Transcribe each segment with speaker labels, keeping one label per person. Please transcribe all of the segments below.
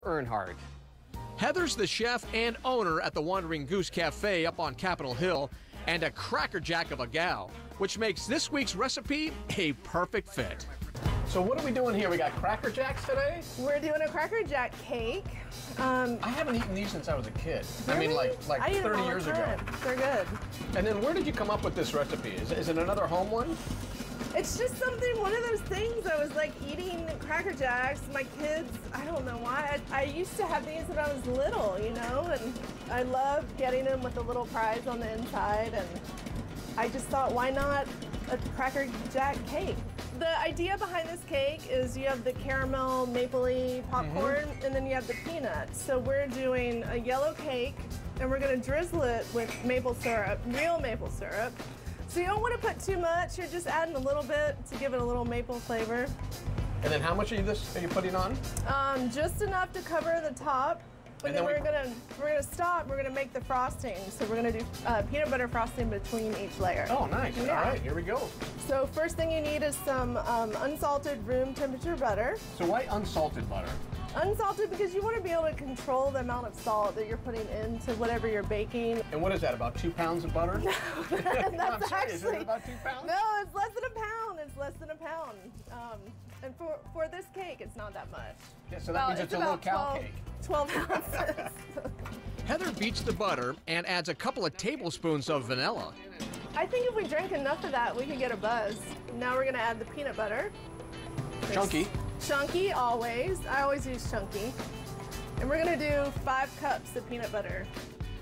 Speaker 1: Earnhardt.
Speaker 2: Heather's the chef and owner at the Wandering Goose Cafe up on Capitol Hill, and a crackerjack of a gal, which makes this week's recipe a perfect fit.
Speaker 1: So what are we doing here? We got Cracker Jacks today?
Speaker 3: We're doing a Cracker Jack cake.
Speaker 1: I haven't eaten these since I was a kid.
Speaker 3: Really?
Speaker 1: I mean, like
Speaker 3: I eat them
Speaker 1: 30
Speaker 3: all the
Speaker 1: years ago.
Speaker 3: time. They're good.
Speaker 1: And then where did you come up with this recipe? Is it another home one?
Speaker 3: It's just something, one of those things. I was like eating Cracker Jacks. My kids, I don't know why. I used to have these when I was little, you know, and I loved getting them with a little prize on the inside. And I just thought, why not a Cracker Jack cake? The idea behind this cake is you have the caramel mapley popcorn, and then you have the peanuts. So we're doing a yellow cake, and we're gonna drizzle it with maple syrup, real maple syrup. So you don't want to put too much, you're just adding a little bit to give it a little maple flavor.
Speaker 1: And then how much are you putting on?
Speaker 3: Just enough to cover the top. But
Speaker 1: And
Speaker 3: then
Speaker 1: then
Speaker 3: we're gonna stop. We're gonna make the frosting. So we're gonna do peanut butter frosting between each layer.
Speaker 1: Oh, nice.
Speaker 3: Yeah.
Speaker 1: All right, here we go.
Speaker 3: So first thing you need is some unsalted room temperature butter.
Speaker 1: So why unsalted butter?
Speaker 3: Unsalted because you want to be able to control the amount of salt that you're putting into whatever you're baking.
Speaker 1: And what is that, about 2 pounds of butter?
Speaker 3: That's
Speaker 1: I'm serious,
Speaker 3: actually,
Speaker 1: is it about 2 pounds?
Speaker 3: No, it's less than a pound. It's less than a pound. And for this cake, it's not that much.
Speaker 1: Yeah, so that means it's a little cow cake.
Speaker 3: 12 ounces.
Speaker 2: Heather beats the butter and adds a couple of tablespoons of vanilla.
Speaker 3: I think if we drank enough of that, we could get a buzz. Now we're gonna add the peanut butter.
Speaker 1: Chunky.
Speaker 3: Chunky, always. I always use chunky. And we're gonna do 5 cups of peanut butter.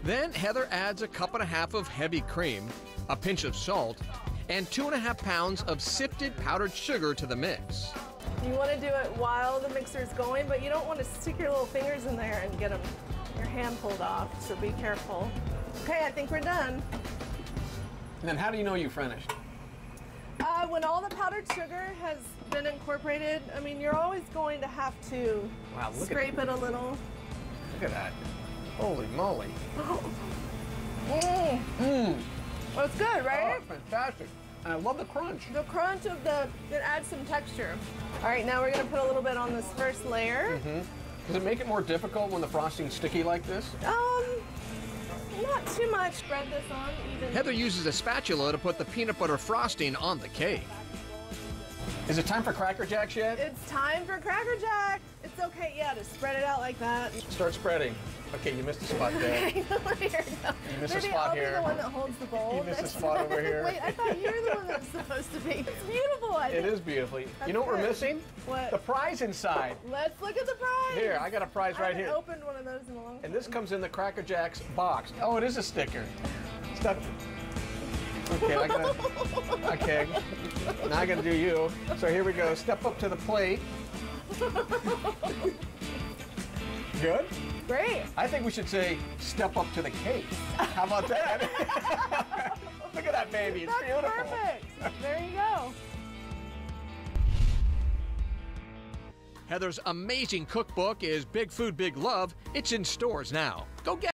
Speaker 2: Then Heather adds a cup and a half of heavy cream, a pinch of salt, and 2.5 pounds of sifted powdered sugar to the mix.
Speaker 3: You want to do it while the mixer is going, but you don't want to stick your little fingers in there and get your hand pulled off, so be careful. Okay, I think we're done.
Speaker 1: And then how do you know you finished?
Speaker 3: When all the powdered sugar has been incorporated, I mean, you're always going to have to scrape it a little.
Speaker 1: Look at that. Holy moly.
Speaker 3: Well, it's good, right?
Speaker 1: Oh, fantastic. And I love the crunch.
Speaker 3: The crunch of it adds some texture. All right, now we're gonna put a little bit on this first layer.
Speaker 1: Does it make it more difficult when the frosting's sticky like this?
Speaker 3: Not too much. Spread this on even.
Speaker 2: Heather uses a spatula to put the peanut butter frosting on the cake.
Speaker 1: Is it time for Cracker Jacks yet?
Speaker 3: It's time for Cracker Jack. It's okay, yeah, to spread it out like that.
Speaker 1: Start spreading. Okay, you missed a spot there.
Speaker 3: Okay, here we go.
Speaker 1: You missed a
Speaker 3: Maybe
Speaker 1: spot
Speaker 3: I'll
Speaker 1: here.
Speaker 3: be the one that holds the bowl.
Speaker 1: You missed a
Speaker 3: next
Speaker 1: spot
Speaker 3: time.
Speaker 1: over here.
Speaker 3: Wait, I thought you were the one that's supposed to be. It's beautiful, I think.
Speaker 1: It is beautifully.
Speaker 3: That's
Speaker 1: You know what we're
Speaker 3: good.
Speaker 1: missing?
Speaker 3: What?
Speaker 1: The prize inside.
Speaker 3: Let's look at the prize.
Speaker 1: Here, I got a prize right here.
Speaker 3: I haven't opened one of those in a long time.
Speaker 1: And this comes in the Cracker Jacks box. Oh, it is a sticker. Stuck. Okay, okay. Now I gotta do you. So here we go. Step up to the plate. Good?
Speaker 3: Great.
Speaker 1: I think we should say, step up to the cake. How about that? Look at that baby. It's
Speaker 3: That's
Speaker 1: beautiful.
Speaker 3: perfect. There you go.
Speaker 2: Heather's amazing cookbook is Big Food, Big Love. It's in stores now. Go get it.